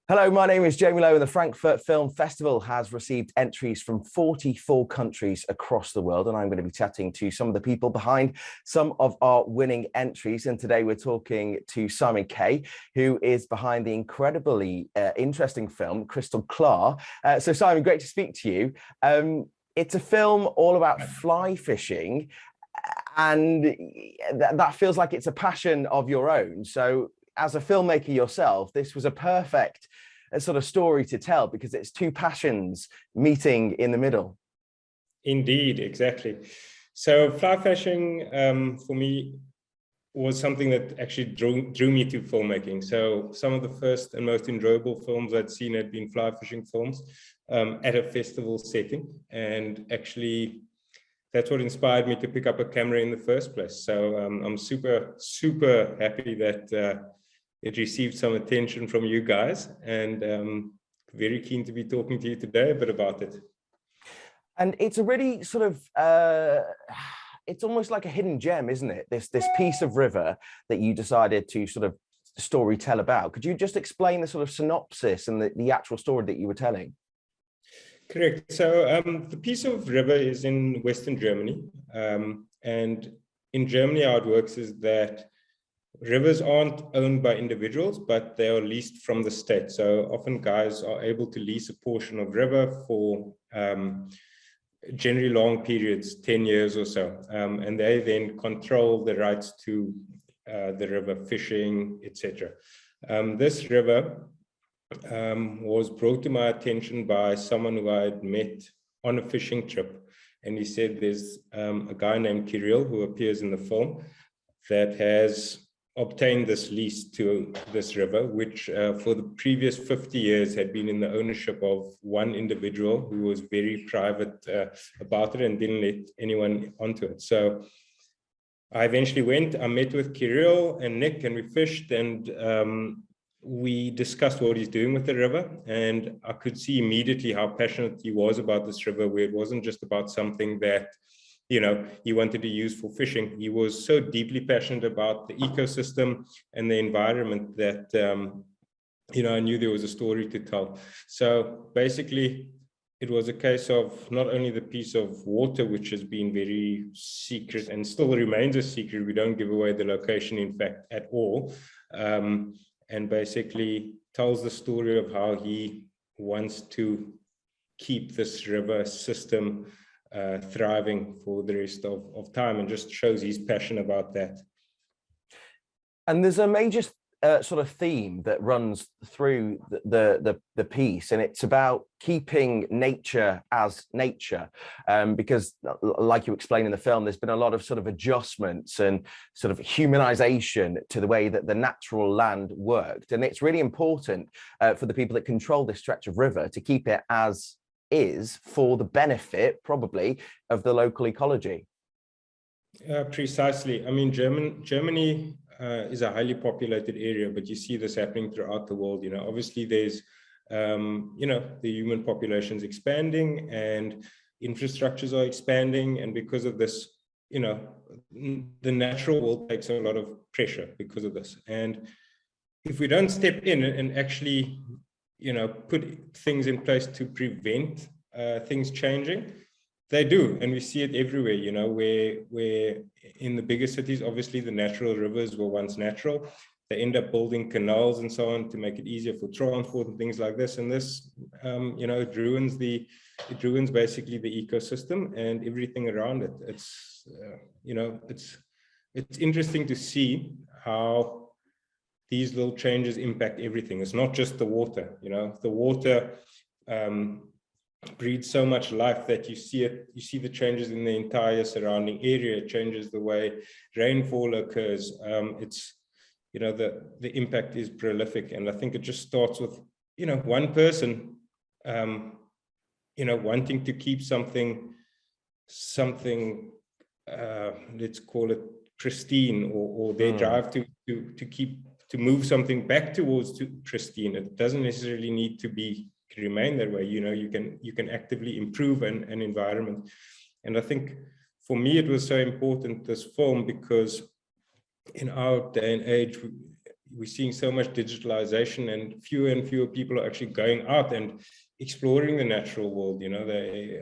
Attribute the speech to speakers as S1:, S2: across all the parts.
S1: Hello, my name is Jamie Lowe, and the Frankfurt Film Festival has received entries from 44 countries across the world, and I'm going to be chatting to some of the people behind some of our winning entries. And today we're talking to Simon Kay, who is behind the incredibly interesting film Kristallklar. So Simon, great to speak to you. It's a film all about fly fishing, and that feels like it's a passion of your own. So as a filmmaker yourself, this was a perfect sort of story to tell because it's two passions meeting in the middle.
S2: Indeed, exactly. So fly fishing for me was something that actually drew me to filmmaking. So some of the first and most enjoyable films I'd seen had been fly fishing films at a festival setting. And actually, that's what inspired me to pick up a camera in the first place. So I'm super, super happy that it received some attention from you guys, and very keen to be talking to you today a bit about it.
S1: And it's a really sort of, it's almost like a hidden gem, isn't it? This piece of river that you decided to sort of story tell about. Could you just explain the sort of synopsis and the actual story that you were telling?
S2: Correct. So the piece of river is in Western Germany. And in Germany, how it works is that rivers aren't owned by individuals, but they are leased from the state. So often guys are able to lease a portion of river for generally long periods, 10 years or so. And they then control the rights to the river, fishing, etc. This river was brought to my attention by someone who I had met on a fishing trip. And he said there's a guy named Kirill who appears in the film that has obtained this lease to this river, which for the previous 50 years had been in the ownership of one individual who was very private about it and didn't let anyone onto it. So I eventually went, I met with Kirill and Nick, and we fished, and we discussed what he's doing with the river. And I could see immediately how passionate he was about this river, where it wasn't just about something that he wanted to use for fishing. He was so deeply passionate about the ecosystem and the environment that, I knew there was a story to tell. So basically, it was a case of not only the piece of water, which has been very secret and still remains a secret. We don't give away the location, in fact, at all. And basically tells the story of how he wants to keep this river system thriving for the rest of time, and just shows his passion about that.
S1: And there's a major sort of theme that runs through the piece, and it's about keeping nature as nature, because like you explain in the film, there's been a lot of sort of adjustments and sort of humanization to the way that the natural land worked, and it's really important for the people that control this stretch of river to keep it as is for the benefit, probably, of the local ecology.
S2: Precisely. I mean, Germany is a highly populated area, but you see this happening throughout the world. Obviously there's, the human population is expanding and infrastructures are expanding. And because of this, the natural world takes a lot of pressure because of this. And if we don't step in and actually put things in place to prevent things changing, they do. And we see it everywhere, where in the bigger cities, obviously the natural rivers were once natural. They end up building canals and so on to make it easier for transport and things like this. And this, it ruins basically the ecosystem and everything around it. It's, it's interesting to see how these little changes impact everything. It's not just the water, the water breeds so much life that you see the changes in the entire surrounding area. It changes the way rainfall occurs. It's, the impact is prolific. And I think it just starts with, one person, wanting to keep something, let's call it pristine, or their drive to move something back towards pristine. It doesn't necessarily need to remain that way. You can actively improve an environment. And I think for me, it was so important, this film, because in our day and age, we're seeing so much digitalization, and fewer people are actually going out and exploring the natural world. You know, they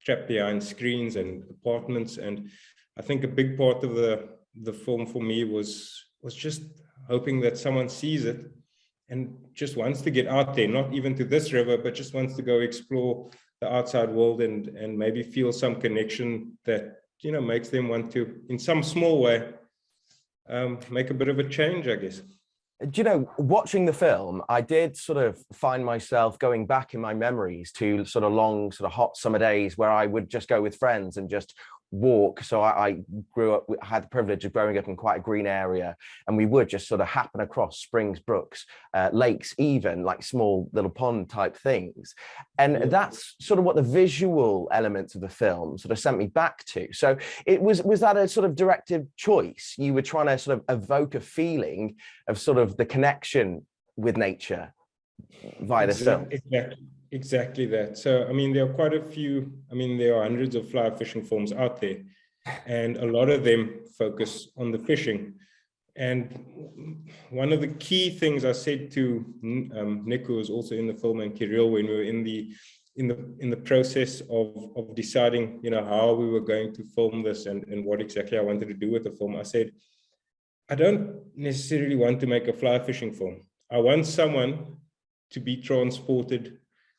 S2: trapped behind screens and apartments. And I think a big part of the film for me was just hoping that someone sees it and just wants to get out there, not even to this river, but just wants to go explore the outside world and maybe feel some connection that, you know, makes them want to, in some small way, make a bit of a change, I guess.
S1: Do you know, watching the film, I did sort of find myself going back in my memories to sort of long, sort of hot summer days where I would just go with friends and just walk. So I grew up, I had the privilege of growing up in quite a green area, and we would just sort of happen across springs, brooks, lakes, even like small little pond type things. And that's sort of what the visual elements of the film sort of sent me back to. So it was that a sort of directive choice? You were trying to sort of evoke a feeling of sort of the connection with nature via this film?
S2: Exactly that. So, I mean, there are quite a few, I mean, there are hundreds of fly fishing films out there, and a lot of them focus on the fishing. And one of the key things I said to Nick, who was also in the film, and Kirill, when we were in the process of deciding, you know, how we were going to film this and what exactly I wanted to do with the film, I said, I don't necessarily want to make a fly fishing film. I want someone to be transported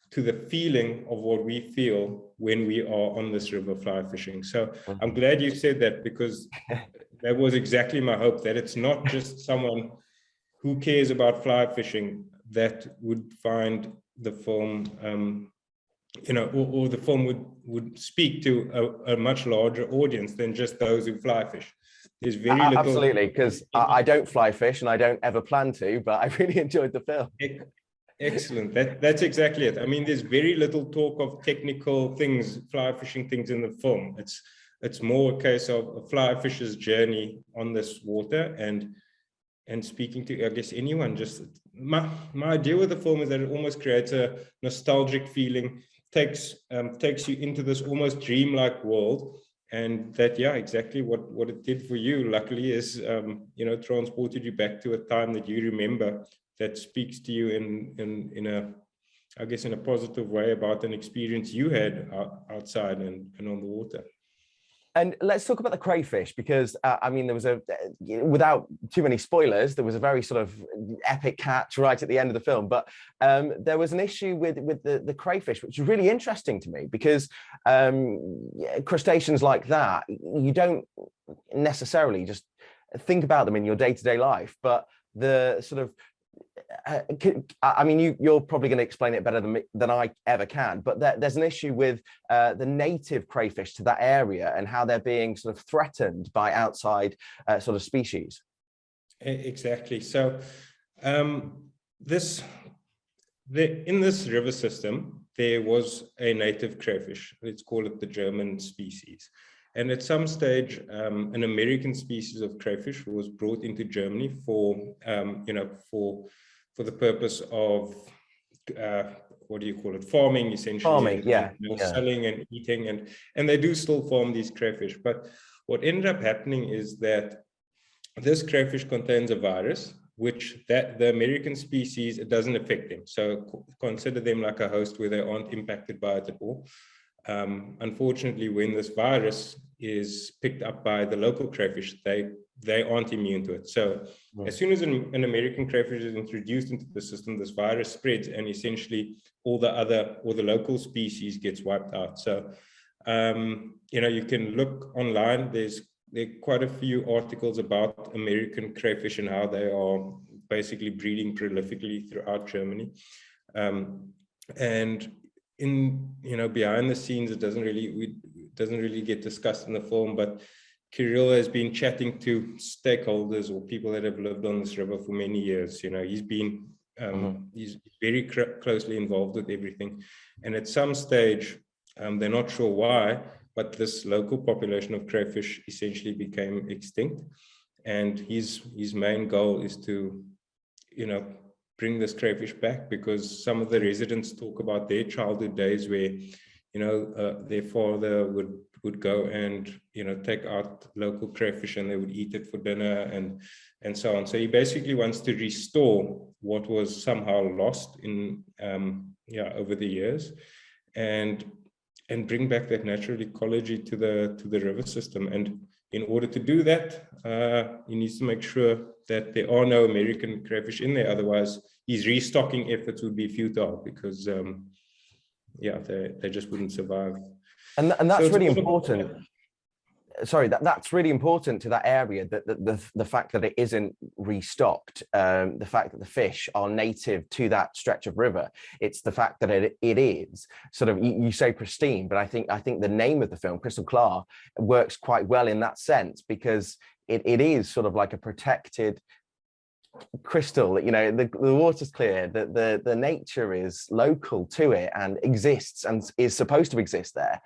S2: to the feeling of what we feel when we are on this river fly fishing. So I'm glad you said that, because that was exactly my hope, that it's not just someone who cares about fly fishing that would find the film, you know, or the film would speak to a much larger audience than just those who fly fish. There's very little.
S1: Absolutely, because I don't fly fish and I don't ever plan to, but I really enjoyed the film.
S2: Excellent. That's exactly it. I mean, there's very little talk of technical things, fly fishing things in the film. It's more a case of a fly fisher's journey on this water and speaking to, I guess, anyone. Just my idea with the film is that it almost creates a nostalgic feeling, takes you into this almost dreamlike world. And that, yeah, exactly what it did for you, luckily, is, you know, transported you back to a time that you remember, that speaks to you in a, I guess, in a positive way about an experience you had outside and on the water.
S1: And let's talk about the crayfish, because I mean, there was without too many spoilers, there was a very sort of epic catch right at the end of the film. But there was an issue with the crayfish, which was really interesting to me, because crustaceans like that, you don't necessarily just think about them in your day-to-day life, but the sort of I mean, you're probably going to explain it better than I ever can, but there's an issue with the native crayfish to that area and how they're being sort of threatened by outside sort of species.
S2: Exactly. So in this river system, there was a native crayfish. Let's call it the German species. And at some stage, an American species of crayfish was brought into Germany for, you know, for the purpose of, what do you call it? Farming, essentially.
S1: Farming, yeah.
S2: Selling and eating. And they do still farm these crayfish. But what ended up happening is that this crayfish contains a virus, which the American species, it doesn't affect them. So consider them like a host where they aren't impacted by it at all. Unfortunately, when this virus is picked up by the local crayfish, they aren't immune to it. So as soon as an American crayfish is introduced into the system, this virus spreads, and essentially all the other, or the local species, gets wiped out. So, you know, you can look online. There are quite a few articles about American crayfish and how they are basically breeding prolifically throughout Germany. And in, you know, behind the scenes, it doesn't really get discussed in the film, but Kirill has been chatting to stakeholders or people that have lived on this river for many years. You know, he's been he's very closely involved with everything, and at some stage, they're not sure why, but this local population of crayfish essentially became extinct, and his main goal is to, you know, bring this crayfish back, because some of the residents talk about their childhood days where, you their father would go and, take out local crayfish and they would eat it for dinner and so on. So he basically wants to restore what was somehow lost in, over the years, and bring back that natural ecology to the river system. And in order to do that, he needs to make sure that there are no American crayfish in there. Otherwise, his restocking efforts would be futile because, they just wouldn't survive.
S1: And that's really important. Sorry, that's really important to that area, that the fact that it isn't restocked, the fact that the fish are native to that stretch of river. It's the fact that it is sort of, you say pristine, but I think the name of the film, Kristallklar, works quite well in that sense, because it is sort of like a protected crystal. The water's clear, the nature is local to it and exists and is supposed to exist there.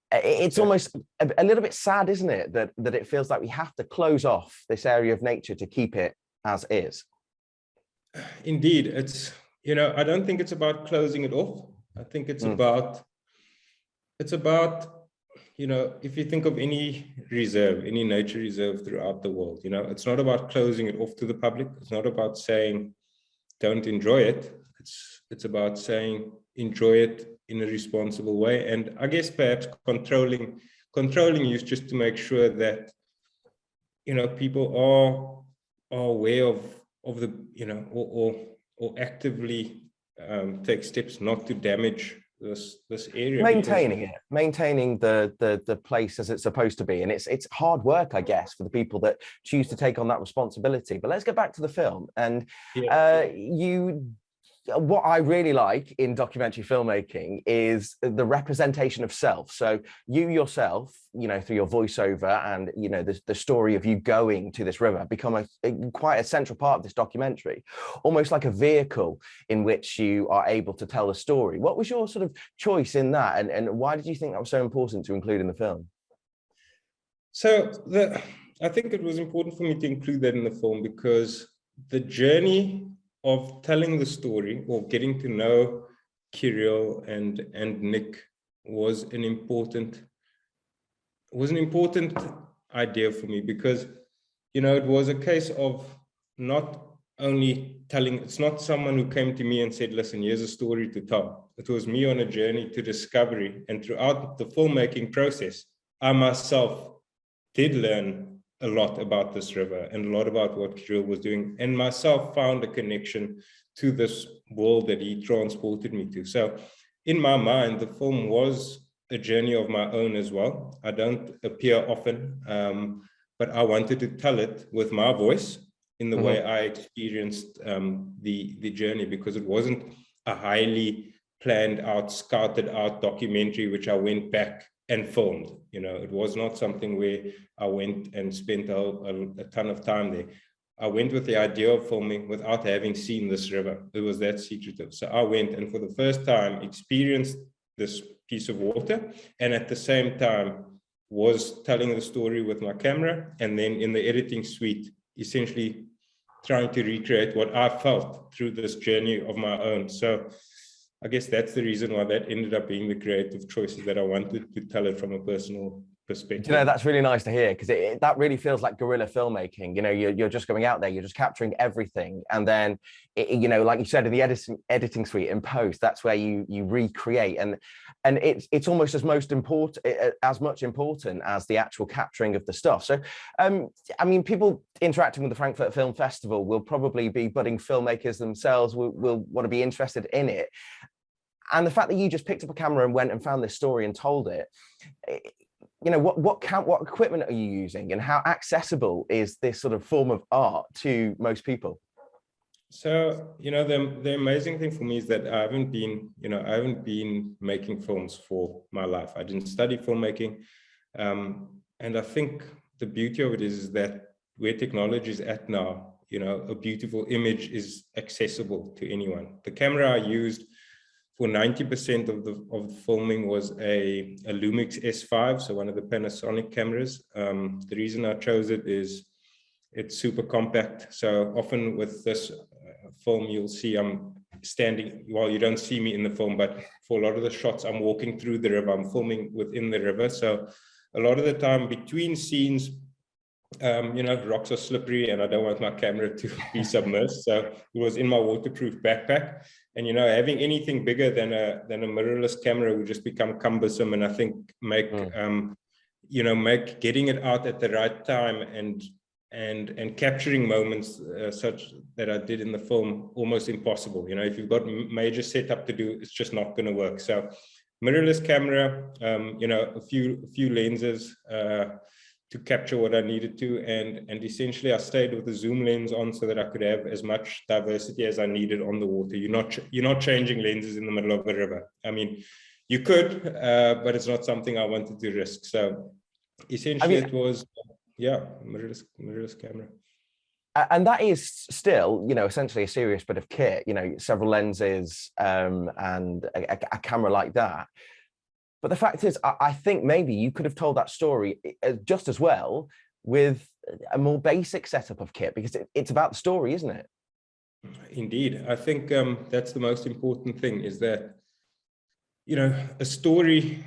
S1: It's almost a little bit sad, isn't it, that it feels like we have to close off this area of nature to keep it as is.
S2: Indeed, it's, I don't think it's about closing it off. I think it's about, if you think of any reserve, any nature reserve throughout the world, it's not about closing it off to the public. It's not about saying, don't enjoy it. It's about saying, enjoy it in a responsible way. And I guess perhaps controlling use, just to make sure that, people are aware of the, or actively take steps not to damage this area. Maintaining
S1: the place as it's supposed to be. And it's hard work, I guess, for the people that choose to take on that responsibility. But let's get back to the film. And what I really like in documentary filmmaking is the representation of self. So you yourself, through your voiceover and, the story of you going to this river become quite a central part of this documentary, almost like a vehicle in which you are able to tell the story. What was your sort of choice in that? And why did you think that was so important to include in the film?
S2: So I think it was important for me to include that in the film because the journey of telling the story or getting to know Kirill and Nick was an important idea for me, because it was a case of not only telling, it's not someone who came to me and said, listen, here's a story to tell. It was me on a journey to discovery, and throughout the filmmaking process, I myself did learn a lot about this river and a lot about what Kirill was doing, and myself found a connection to this world that he transported me to. So in my mind, the film was a journey of my own as well. I don't appear often, but I wanted to tell it with my voice in the way I experienced the journey, because it wasn't a highly planned out, scouted out documentary, which I went back and filmed. It was not something where I went and spent a ton of time there. I went with the idea of filming without having seen this river. It was that secretive. So I went and for the first time experienced this piece of water, and at the same time was telling the story with my camera, and then in the editing suite, essentially trying to recreate what I felt through this journey of my own. So I guess that's the reason why that ended up being the creative choices, that I wanted to tell it from a personal perspective.
S1: That's really nice to hear, because that really feels like guerrilla filmmaking. You're just going out there, you're just capturing everything, and then like you said, in the editing suite in post, that's where you recreate, and it's almost as much important as the actual capturing of the stuff. So I mean, people interacting with the Frankfurt Film Festival will probably be budding filmmakers themselves, will want to be interested in it. And the fact that you just picked up a camera and went and found this story and told it, what equipment are you using, and how accessible is this sort of form of art to most people?
S2: So, the amazing thing for me is that I haven't been making films for my life. I didn't study filmmaking. And I think the beauty of it is that where technology is at now, a beautiful image is accessible to anyone. The camera I used for 90% of the filming was a Lumix S5, so one of the Panasonic cameras. The reason I chose it is it's super compact. So often with this film, you'll see I'm standing, well, you don't see me in the film, but for a lot of the shots, I'm walking through the river, I'm filming within the river. So a lot of the time between scenes, rocks are slippery and I don't want my camera to be submerged. So it was in my waterproof backpack. And, having anything bigger than a mirrorless camera would just become cumbersome. And I think make getting it out at the right time and capturing moments such that I did in the film almost impossible. If you've got major setup to do, it's just not going to work. So mirrorless camera, a few lenses to capture what I needed to, and essentially I stayed with the zoom lens on so that I could have as much diversity as I needed on the water. You're not changing lenses in the middle of a river. I mean, you could, but it's not something I wanted to risk. So essentially, it was mirrorless camera.
S1: And that is still, essentially a serious bit of kit. Several lenses and a camera like that. But the fact is, I think maybe you could have told that story just as well with a more basic setup of kit, because it's about the story, isn't it?
S2: Indeed. I think that's the most important thing, is that, a story,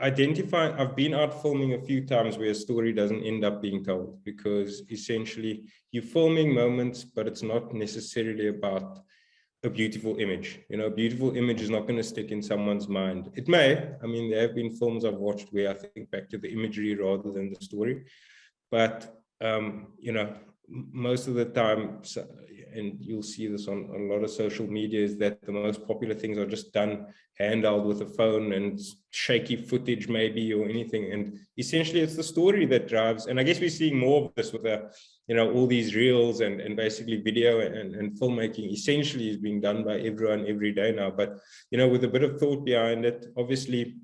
S2: I've been out filming a few times where a story doesn't end up being told, because essentially you're filming moments, but it's not necessarily about a beautiful image. A beautiful image is not going to stick in someone's mind. It may. I mean, there have been films I've watched where I think back to the imagery rather than the story. But, most of the time, and you'll see this on a lot of social media, is that the most popular things are just done handheld with a phone and shaky footage maybe, or anything. And essentially it's the story that drives. And I guess we're seeing more of this with all these reels and basically video and filmmaking essentially is being done by everyone every day now. But, with a bit of thought behind it, obviously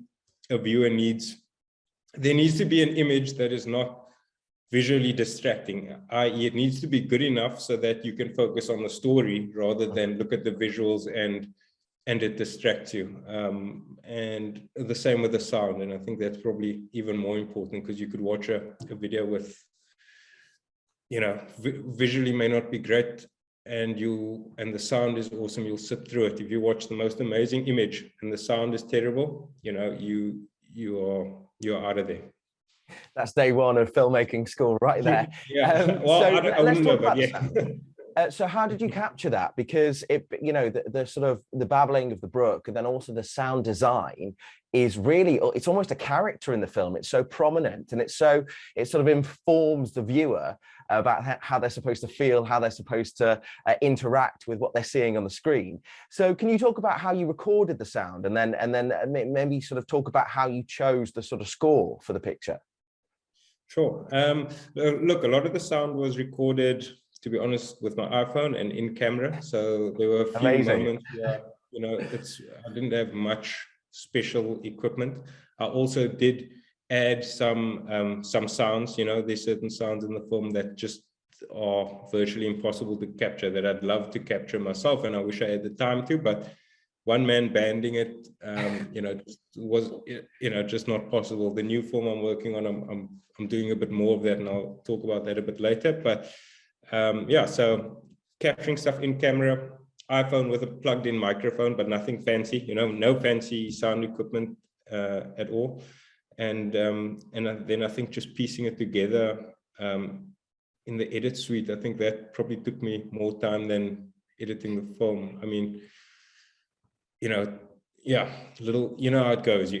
S2: a viewer there needs to be an image that is not visually distracting, i.e. it needs to be good enough so that you can focus on the story rather than look at the visuals and it distracts you. And the same with the sound. And I think that's probably even more important, because you could watch a video with, visually may not be great, and the sound is awesome. You'll sit through it. If you watch the most amazing image and the sound is terrible, you're out of there.
S1: That's day one of filmmaking school right there.
S2: Yeah. Let's talk about the sound.
S1: So how did you capture that? Because the sort of the babbling of the brook, and then also the sound design is really, it's almost a character in the film. It's so prominent, and it sort of informs the viewer about how they're supposed to feel, how they're supposed to interact with what they're seeing on the screen. So can you talk about how you recorded the sound, and then maybe sort of talk about how you chose the sort of score for the picture?
S2: Sure. Look, a lot of the sound was recorded, to be honest, with my iPhone and in camera. So there were a few moments where, I didn't have much special equipment. I also did add some sounds. There's certain sounds in the film that just are virtually impossible to capture, that I'd love to capture myself, and I wish I had the time to, but one man banding it, was just not possible. The new film I'm working on, I'm doing a bit more of that, and I'll talk about that a bit later. But so capturing stuff in camera, iPhone with a plugged-in microphone, but nothing fancy. No fancy sound equipment at all. And then I think just piecing it together in the edit suite, I think that probably took me more time than editing the film. I mean, how it goes.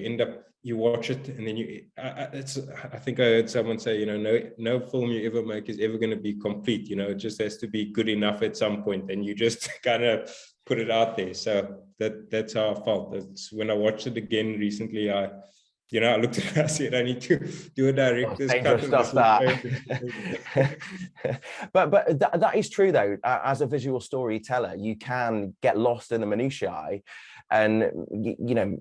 S2: You watch it, and then I think I heard someone say, no film you ever make is ever going to be complete. It just has to be good enough at some point, and you just kind of put it out there. So that's how I felt. That's when I watched it again recently. I looked at it, I said, I need to do a director's cut.
S1: Stuff that. but that is true though. As a visual storyteller, you can get lost in the minutiae, and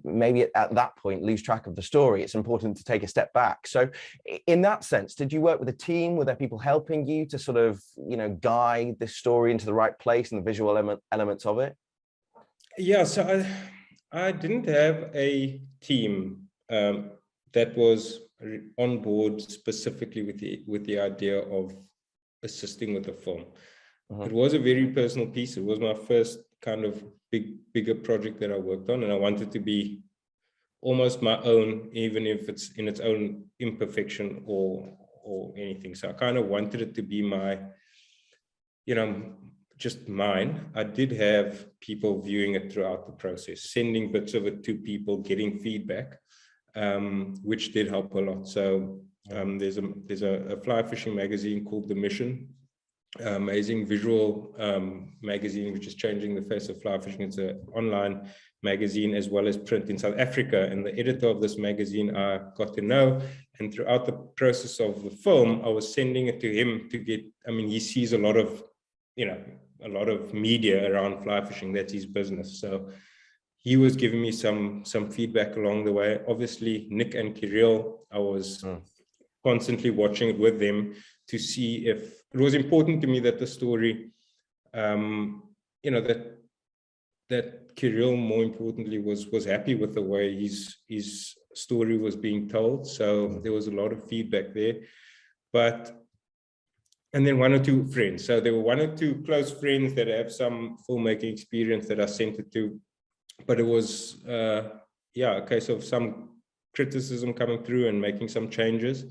S1: maybe at that point lose track of the story. It's important to take a step back. So in that sense, did you work with a team? Were there people helping you to sort of guide this story into the right place and the visual elements of it?
S2: Yeah, so I didn't have a team that was on board specifically with the idea of assisting with the film. It was a very personal piece. It was my first kind of bigger project that I worked on, and I wanted to be almost my own, even if it's in its own imperfection or anything. So I kind of wanted it to be my, just mine. I did have people viewing it throughout the process, sending bits of it to people, getting feedback, which did help a lot. So there's a fly fishing magazine called The Mission, amazing visual magazine, which is changing the face of fly fishing. It's an online magazine as well as print in South Africa. And the editor of this magazine I got to know. And throughout the process of the film, I was sending it to him to get, he sees a lot of media around fly fishing. That's his business. So he was giving me some feedback along the way. Obviously, Nick and Kirill, I was constantly watching it with them to see if it was important to me that the story, that Kirill, more importantly, was happy with the way his story was being told. So there was a lot of feedback there. And then one or two friends. So there were one or two close friends that have some filmmaking experience that I sent it to. But it was, a case of some criticism coming through and making some changes.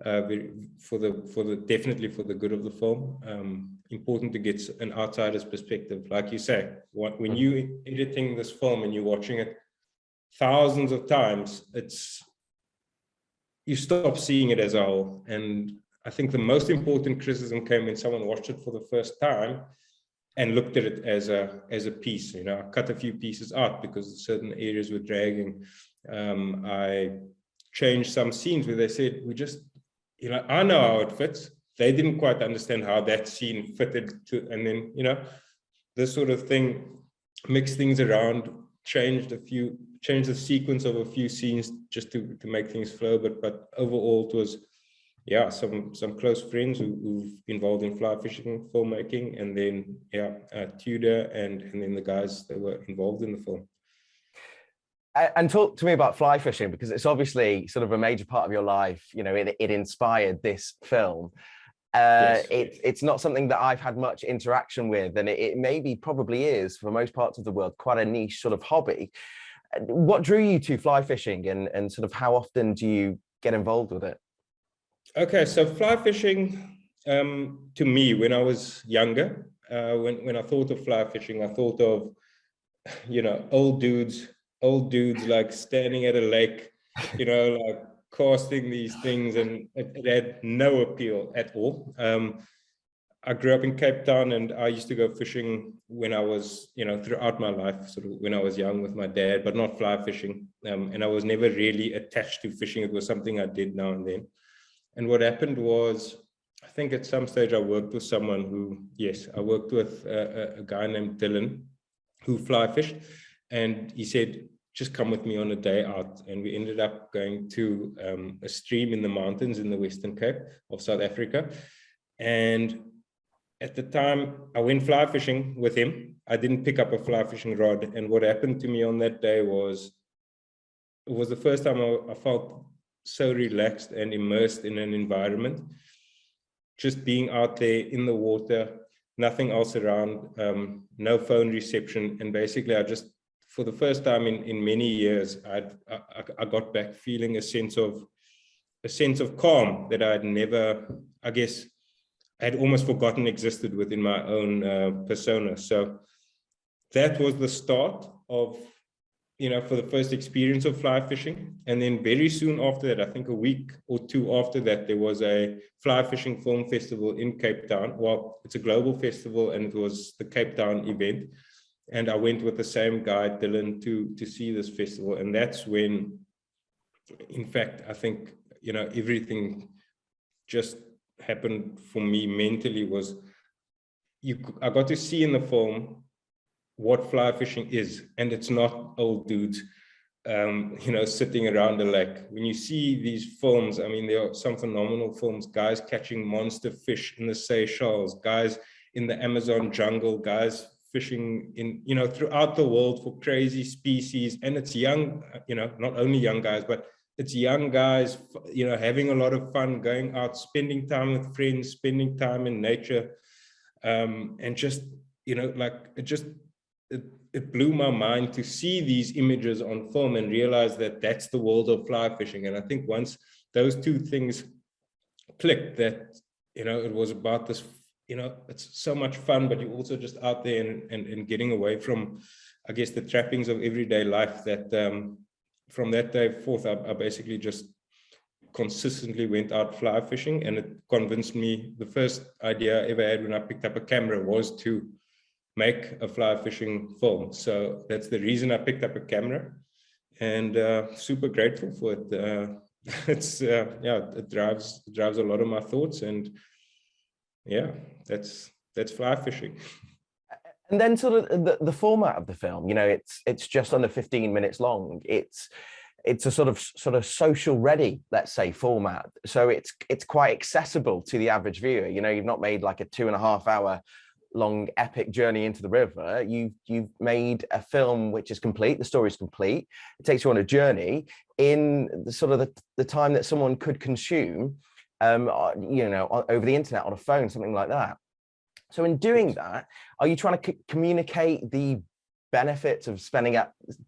S2: Definitely for the good of the film. Important to get an outsider's perspective. Like you say, when you're editing this film and you're watching it thousands of times, you stop seeing it as a whole. And I think the most important criticism came when someone watched it for the first time and looked at it as a piece. I cut a few pieces out because certain areas were dragging. I changed some scenes where they said, I know how it fits. They didn't quite understand how that scene fitted to, and then, this sort of thing, mixed things around, changed the sequence of a few scenes just to make things flow. But overall it was, some close friends who've involved in fly fishing filmmaking, and then, Tudor and then the guys that were involved in the film.
S1: And talk to me about fly fishing, because it's obviously sort of a major part of your life. It inspired this film. Yes. It's not something that I've had much interaction with, and it probably is for most parts of the world quite a niche sort of hobby. What drew you to fly fishing, and sort of how often do you get involved with it? Okay,
S2: so fly fishing, to me, when I was younger, when I thought of fly fishing, I thought of, old dudes like standing at a lake, like casting these things, and it had no appeal at all. I grew up in Cape Town, and I used to go fishing when I was, throughout my life, sort of when I was young with my dad, but not fly fishing. And I was never really attached to fishing. It was something I did now and then. And what happened was, I think at some stage I worked with someone I worked with a guy named Dylan who fly fished. And he said, just come with me on a day out. And we ended up going to a stream in the mountains in the Western Cape of South Africa. And at the time I went fly fishing with him. I didn't pick up a fly fishing rod. And what happened to me on that day was, it was the first time I felt so relaxed and immersed in an environment, just being out there in the water, nothing else around, no phone reception. And basically I just, for the first time in many years, I got back feeling a sense of calm that I had never, I guess, I had almost forgotten existed within my own persona. So that was the start of, for the first experience of fly fishing. And then very soon after that, I think a week or two after that, there was a fly fishing film festival in Cape Town. Well, it's a global festival, and it was the Cape Town event. And I went with the same guy, Dylan, to see this festival. And that's when, in fact, I think, everything just happened for me mentally. Was I got to see in the film what fly fishing is, and it's not old dudes, sitting around the lake. When you see these films, there are some phenomenal films, guys catching monster fish in the Seychelles, guys in the Amazon jungle, guys fishing in, throughout the world for crazy species. And it's young, not only young guys, but it's young guys, having a lot of fun, going out, spending time with friends, spending time in nature, and just, it blew my mind to see these images on film and realize that that's the world of fly fishing. And I think once those two things clicked, that, you know, it was about this, you know, it's so much fun, but you're also just out there and getting away from, I guess, the trappings of everyday life. That from that day forth, I basically just consistently went out fly fishing, and it convinced me. The first idea I ever had when I picked up a camera was to make a fly fishing film. So that's the reason I picked up a camera, and super grateful for it. It's yeah, it drives a lot of my thoughts, and yeah, that's fly fishing.
S1: And then sort of the format of the film, you know, it's just under 15 minutes long. It's a sort of social ready, let's say, format. So it's quite accessible to the average viewer. You know, you've not made like a 2.5 hour long epic journey into the river. You've made a film which is complete. The story is complete. It takes you on a journey in the sort of the time that someone could consume, you know, over the internet, on a phone, something like that. So in doing that, are you trying to communicate the benefits of spending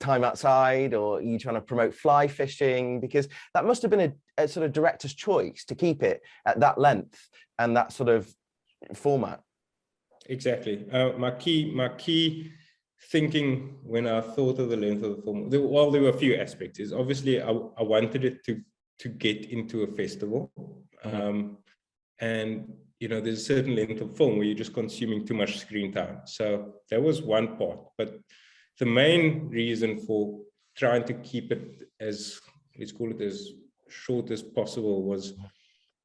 S1: time outside, or are you trying to promote fly fishing? Because that must have been a sort of director's choice to keep it at that length and that sort of format.
S2: Exactly. My key thinking when I thought of the length of the film, there were a few aspects. Is obviously I wanted it to get into a festival, and you know, there's a certain length of film where you're just consuming too much screen time. So that was one part. But the main reason for trying to keep it as, let's call it, as short as possible was,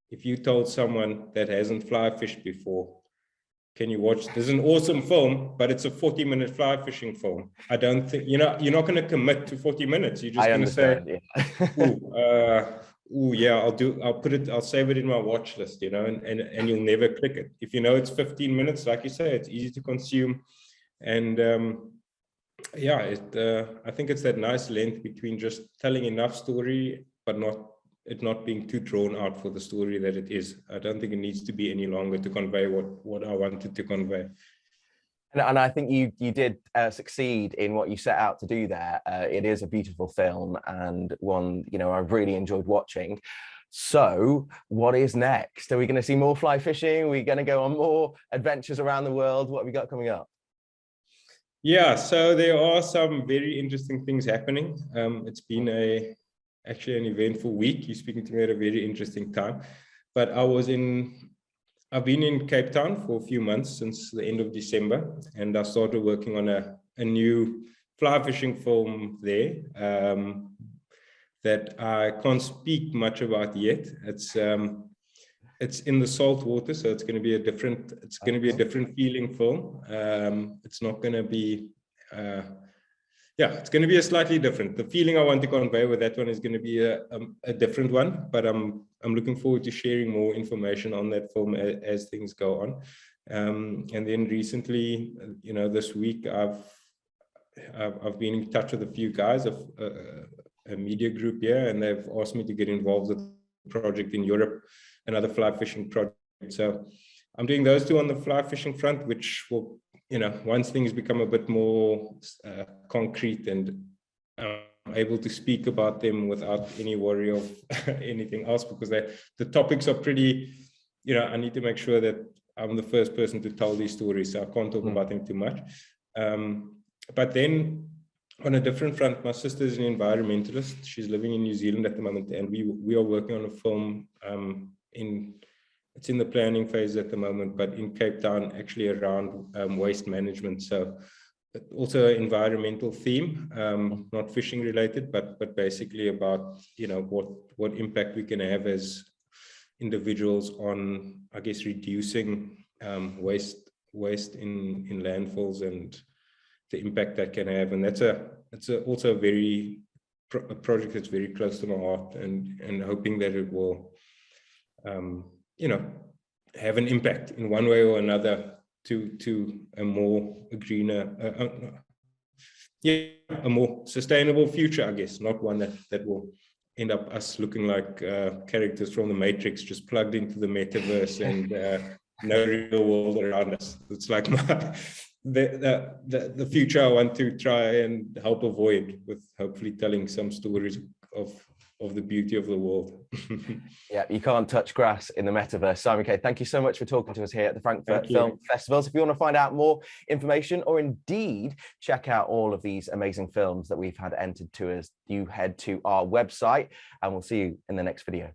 S2: if you told someone that hasn't fly fished before, can you watch, there's an awesome film, but it's a 40-minute fly fishing film. I don't think, you know, you're not going to commit to 40 minutes. You're just going to say, yeah. Ooh, yeah, I'll save it in my watch list, you know, and you'll never click it. If you know it's 15 minutes, like you say, it's easy to consume. And yeah, I think it's that nice length between just telling enough story, but not being too drawn out for the story that it is. I don't think it needs to be any longer to convey what I wanted to convey.
S1: And I think you did succeed in what you set out to do there. It is a beautiful film, and one, you know, I really enjoyed watching. So what is next? Are we going to see more fly fishing? Are we going to go on more adventures around the world? What have we got coming up?
S2: Yeah, so there are some very interesting things happening. It's been actually an eventful week. You're speaking to me at a very interesting time. But I've been in Cape Town for a few months, since the end of December, and I started working on a new fly fishing film there that I can't speak much about yet. It's in the salt water, so it's going to be a different feeling film. It's not going to be it's going to be a slightly different. The feeling I want to convey with that one is going to be a different one, but I'm looking forward to sharing more information on that film as things go on. And then recently, you know, this week I've been in touch with a few guys of a media group here, and they've asked me to get involved with a project in Europe, another fly fishing project. So I'm doing those two on the fly fishing front, which will, you know, once things become a bit more concrete and I'm able to speak about them without any worry of anything else, because the topics are pretty, you know, I need to make sure that I'm the first person to tell these stories, so I can't talk about them too much. But then on a different front, my sister is an environmentalist. She's living in New Zealand at the moment, and we are working on a film it's in the planning phase at the moment, but in Cape Town, actually around waste management. So also an environmental theme, not fishing related, but basically about, you know, what impact we can have as individuals on, I guess, reducing waste in landfills and the impact that can have. And that's also a project that's very close to my heart, and hoping that it will you know, have an impact in one way or another to a greener, a more sustainable future, I guess, not one that will end up us looking like characters from the Matrix, just plugged into the metaverse and no real world around us. It's like the future I want to try and help avoid, with hopefully telling some stories of the beauty of the world.
S1: Yeah, you can't touch grass in the metaverse. Simon K, thank you so much for talking to us here at the Frankfurt Film Festival. So if you want to find out more information, or indeed check out all of these amazing films that we've had entered to us, you head to our website, and we'll see you in the next video.